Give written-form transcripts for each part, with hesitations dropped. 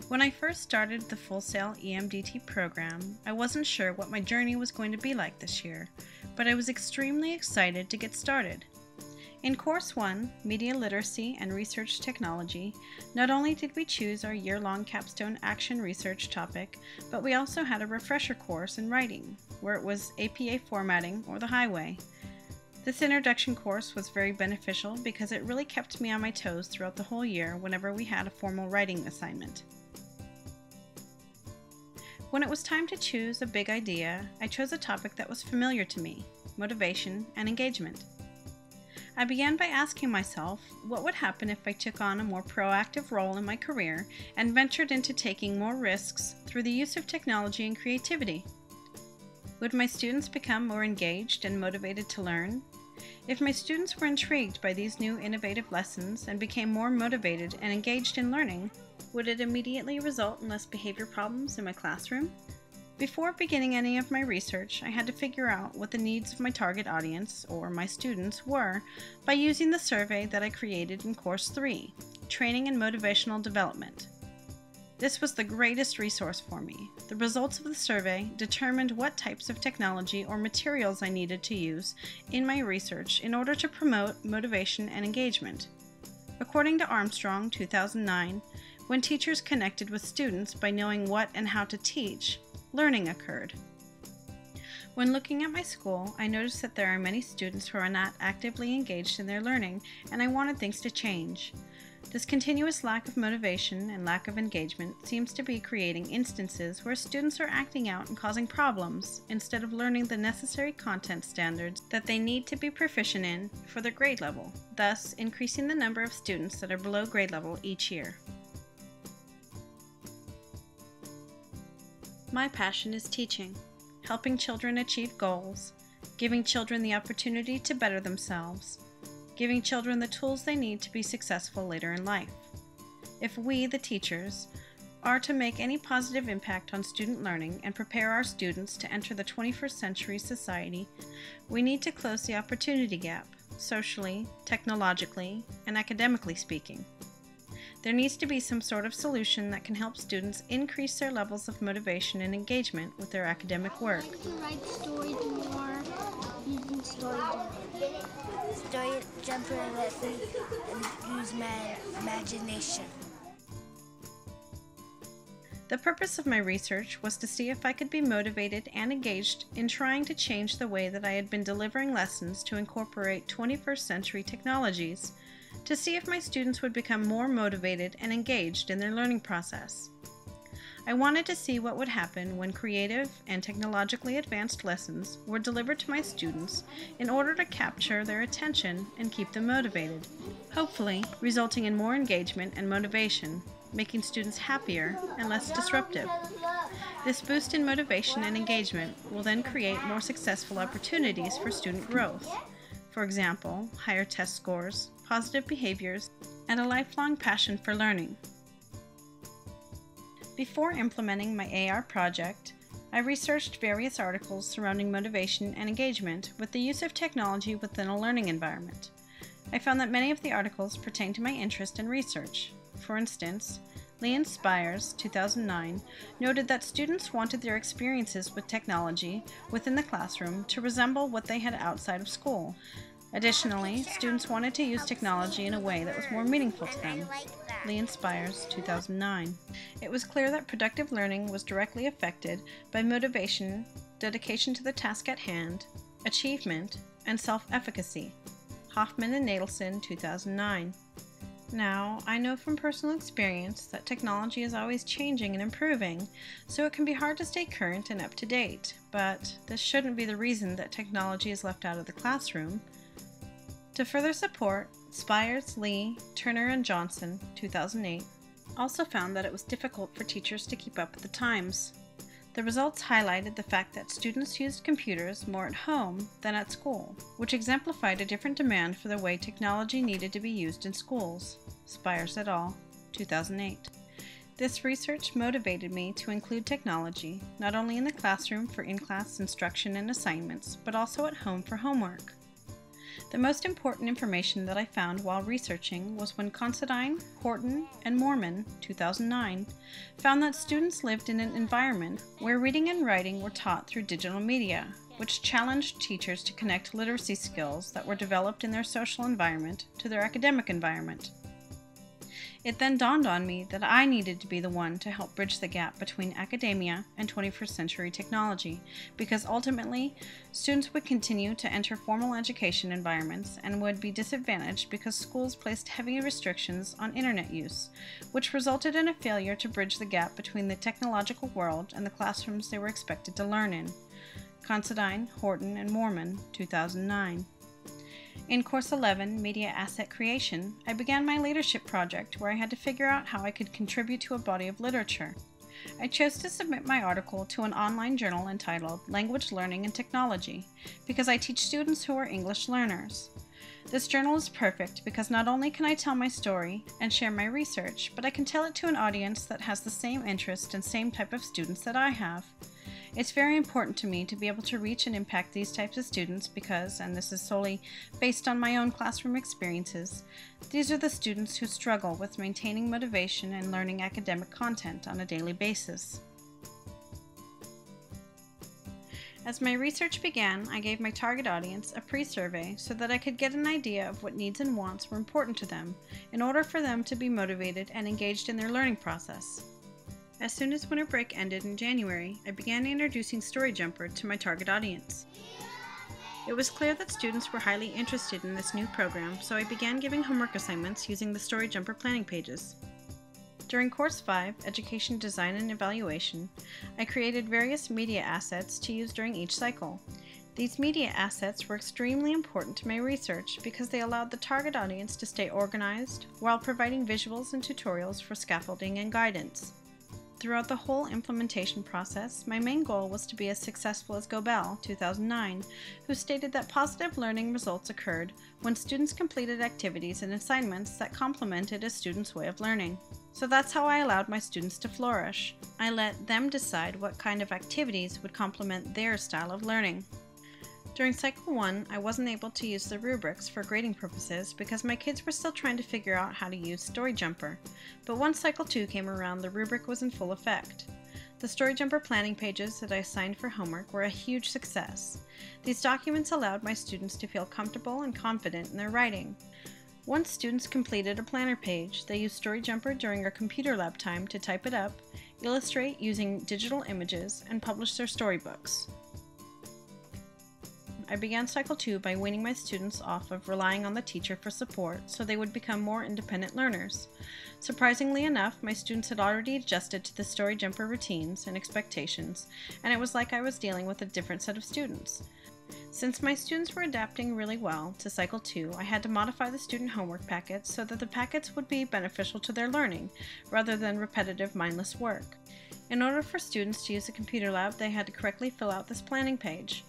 When I first started the Full Sail EMDT program, I wasn't sure what my journey was going to be like this year, but I was extremely excited to get started. In Course 1, Media Literacy and Research Technology, not only did we choose our year-long Capstone Action Research topic, but we also had a refresher course in writing, where it was APA Formatting or the Highway. This introduction course was very beneficial because it really kept me on my toes throughout the whole year whenever we had a formal writing assignment. When it was time to choose a big idea, I chose a topic that was familiar to me: motivation and engagement. I began by asking myself what would happen if I took on a more proactive role in my career and ventured into taking more risks through the use of technology and creativity. Would my students become more engaged and motivated to learn? If my students were intrigued by these new innovative lessons and became more motivated and engaged in learning, would it immediately result in less behavior problems in my classroom? Before beginning any of my research, I had to figure out what the needs of my target audience, or my students, were by using the survey that I created in Course 3, Training and Motivational Development. This was the greatest resource for me. The results of the survey determined what types of technology or materials I needed to use in my research in order to promote motivation and engagement. According to Armstrong, 2009, when teachers connected with students by knowing what and how to teach, learning occurred. When looking at my school, I noticed that there are many students who are not actively engaged in their learning, and I wanted things to change. This continuous lack of motivation and lack of engagement seems to be creating instances where students are acting out and causing problems instead of learning the necessary content standards that they need to be proficient in for their grade level, thus increasing the number of students that are below grade level each year. My passion is teaching, helping children achieve goals, giving children the opportunity to better themselves, giving children the tools they need to be successful later in life. If we, the teachers, are to make any positive impact on student learning and prepare our students to enter the 21st century society, we need to close the opportunity gap, socially, technologically, and academically speaking. There needs to be some sort of solution that can help students increase their levels of motivation and engagement with their academic work. I like to write stories more using story jumper and use my imagination. The purpose of my research was to see if I could be motivated and engaged in trying to change the way that I had been delivering lessons to incorporate 21st century technologies, to see if my students would become more motivated and engaged in their learning process. I wanted to see what would happen when creative and technologically advanced lessons were delivered to my students in order to capture their attention and keep them motivated, hopefully resulting in more engagement and motivation, making students happier and less disruptive. This boost in motivation and engagement will then create more successful opportunities for student growth. For example, higher test scores, positive behaviors, and a lifelong passion for learning. Before implementing my AR project, I researched various articles surrounding motivation and engagement with the use of technology within a learning environment. I found that many of the articles pertain to my interest in research. For instance, Lee and Spires, 2009, noted that students wanted their experiences with technology within the classroom to resemble what they had outside of school. Additionally, students wanted to use technology in a way that was more meaningful to them. Lee and Spires, 2009. It was clear that productive learning was directly affected by motivation, dedication to the task at hand, achievement, and self-efficacy. Hoffman and Nadelson, 2009. Now, I know from personal experience that technology is always changing and improving, so it can be hard to stay current and up to date, but this shouldn't be the reason that technology is left out of the classroom. To further support, Spires, Lee, Turner, and Johnson, 2008, also found that it was difficult for teachers to keep up with the times. The results highlighted the fact that students used computers more at home than at school, which exemplified a different demand for the way technology needed to be used in schools. Spires et al., 2008. This research motivated me to include technology, not only in the classroom for in-class instruction and assignments, but also at home for homework. The most important information that I found while researching was when Considine, Horton, and Moorman, 2009, found that students lived in an environment where reading and writing were taught through digital media, which challenged teachers to connect literacy skills that were developed in their social environment to their academic environment. It then dawned on me that I needed to be the one to help bridge the gap between academia and 21st century technology, because ultimately, students would continue to enter formal education environments and would be disadvantaged because schools placed heavy restrictions on internet use, which resulted in a failure to bridge the gap between the technological world and the classrooms they were expected to learn in. Considine, Horton, and Moorman, 2009. In Course 11, Media Asset Creation, I began my leadership project where I had to figure out how I could contribute to a body of literature. I chose to submit my article to an online journal entitled Language Learning and Technology because I teach students who are English learners. This journal is perfect because not only can I tell my story and share my research, but I can tell it to an audience that has the same interest and same type of students that I have. It's very important to me to be able to reach and impact these types of students because, and this is solely based on my own classroom experiences, these are the students who struggle with maintaining motivation and learning academic content on a daily basis. As my research began, I gave my target audience a pre-survey so that I could get an idea of what needs and wants were important to them in order for them to be motivated and engaged in their learning process. As soon as winter break ended in January, I began introducing Story Jumper to my target audience. It was clear that students were highly interested in this new program, so I began giving homework assignments using the Story Jumper planning pages. During Course 5, Education Design and Evaluation, I created various media assets to use during each cycle. These media assets were extremely important to my research because they allowed the target audience to stay organized while providing visuals and tutorials for scaffolding and guidance. Throughout the whole implementation process, my main goal was to be as successful as Gobel, 2009, who stated that positive learning results occurred when students completed activities and assignments that complemented a student's way of learning. So that's how I allowed my students to flourish. I let them decide what kind of activities would complement their style of learning. During Cycle 1, I wasn't able to use the rubrics for grading purposes because my kids were still trying to figure out how to use Story Jumper, but once Cycle 2 came around, the rubric was in full effect. The Story Jumper planning pages that I assigned for homework were a huge success. These documents allowed my students to feel comfortable and confident in their writing. Once students completed a planner page, they used Story Jumper during our computer lab time to type it up, illustrate using digital images, and publish their storybooks. I began Cycle 2 by weaning my students off of relying on the teacher for support so they would become more independent learners. Surprisingly enough, my students had already adjusted to the Story Jumper routines and expectations, and it was like I was dealing with a different set of students. Since my students were adapting really well to Cycle 2, I had to modify the student homework packets so that the packets would be beneficial to their learning, rather than repetitive, mindless work. In order for students to use the computer lab, they had to correctly fill out this planning page.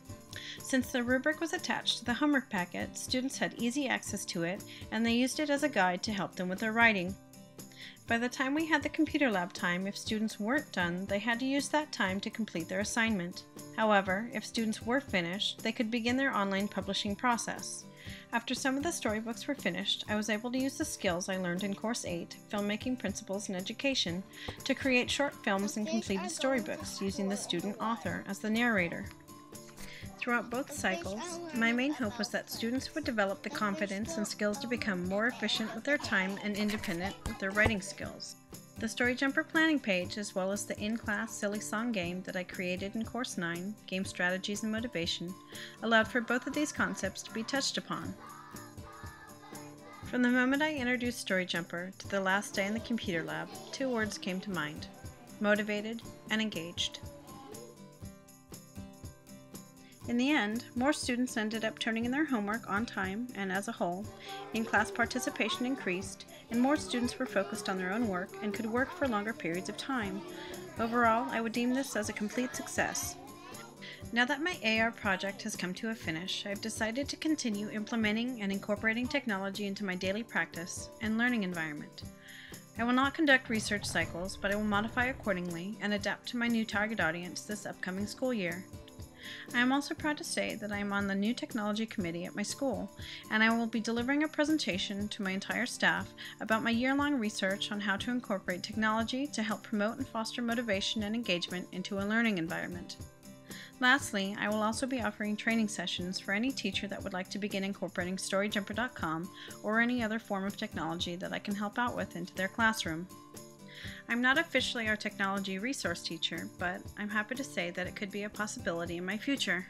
Since the rubric was attached to the homework packet, students had easy access to it, and they used it as a guide to help them with their writing. By the time we had the computer lab time, if students weren't done, they had to use that time to complete their assignment. However, if students were finished, they could begin their online publishing process. After some of the storybooks were finished, I was able to use the skills I learned in Course 8, Filmmaking Principles in Education, to create short films and completed storybooks using the student author as the narrator. Throughout both cycles, my main hope was that students would develop the confidence and skills to become more efficient with their time and independent with their writing skills. The Story Jumper planning page, as well as the in-class silly song game that I created in Course 9, Game Strategies and Motivation, allowed for both of these concepts to be touched upon. From the moment I introduced Story Jumper to the last day in the computer lab, 2 words came to mind: motivated and engaged. In the end, more students ended up turning in their homework on time, and as a whole, in-class participation increased, and more students were focused on their own work and could work for longer periods of time. Overall, I would deem this as a complete success. Now that my AR project has come to a finish, I've decided to continue implementing and incorporating technology into my daily practice and learning environment. I will not conduct research cycles, but I will modify accordingly and adapt to my new target audience this upcoming school year. I am also proud to say that I am on the New Technology Committee at my school, and I will be delivering a presentation to my entire staff about my year-long research on how to incorporate technology to help promote and foster motivation and engagement into a learning environment. Lastly, I will also be offering training sessions for any teacher that would like to begin incorporating StoryJumper.com or any other form of technology that I can help out with into their classroom. I'm not officially our technology resource teacher, but I'm happy to say that it could be a possibility in my future.